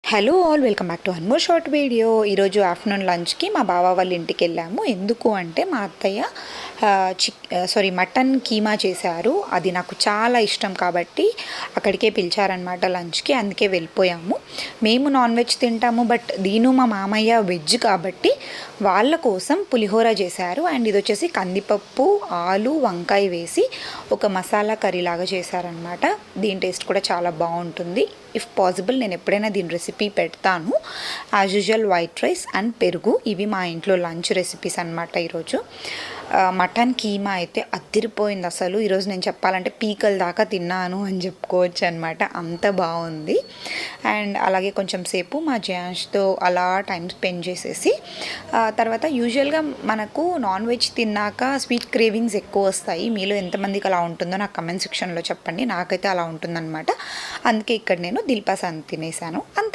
Hello all, welcome back to one more short video. ఈరోజు afternoon లంచ్కి మా బావ వాళ్ళ ఇంటికి వెళ్ళాము. ఎందుకు అంటే మా అత్తయ్య మటన్ కీమా చేశారు. అది నాకు చాలా ఇష్టం కాబట్టి అక్కడికే పిలిచారనమాట లంచ్కి. అందుకే వెళ్ళిపోయాము. మేము నాన్ వెజ్ తింటాము, బట్ మా మామయ్య వెజ్ కాబట్టి వాళ్ళ కోసం పులిహోర చేశారు. అండ్ ఇది వచ్చేసి కందిపప్పు, ఆలు, వంకాయ వేసి ఒక మసాలా కర్రీ లాగా చేశారనమాట. దీని టేస్ట్ కూడా చాలా బాగుంటుంది. ఇఫ్ పాసిబుల్ నేను ఎప్పుడైనా దీని రెసిపీ పెడతాను. As usual white rice and పెరుగు, ఇవి మా ఇంట్లో లంచ్ రెసిపీస్ అనమాట. ఈరోజు మటన్ కీమా అయితే అదిరిపోయింది అసలు. ఈరోజు నేను చెప్పాలంటే పీకల దాకా తిన్నాను అని చెప్పుకోవచ్చు అనమాట, అంత బాగుంది. అండ్ అలాగే కొంచెం సేపు మా జయాన్ష్తో అలా టైం స్పెండ్ చేసేసి తర్వాత యూజువల్గా మనకు నాన్ వెజ్ తిన్నాక స్వీట్ క్రేవింగ్స్ ఎక్కువ వస్తాయి. మీలో ఎంతమందికి అలా ఉంటుందో నాకు కమెంట్ సెక్షన్లో చెప్పండి. నాకైతే అలా ఉంటుందన్నమాట. అందుకే ఇక్కడ నేను దిల్పాసంద్ తినేసాను అంతే.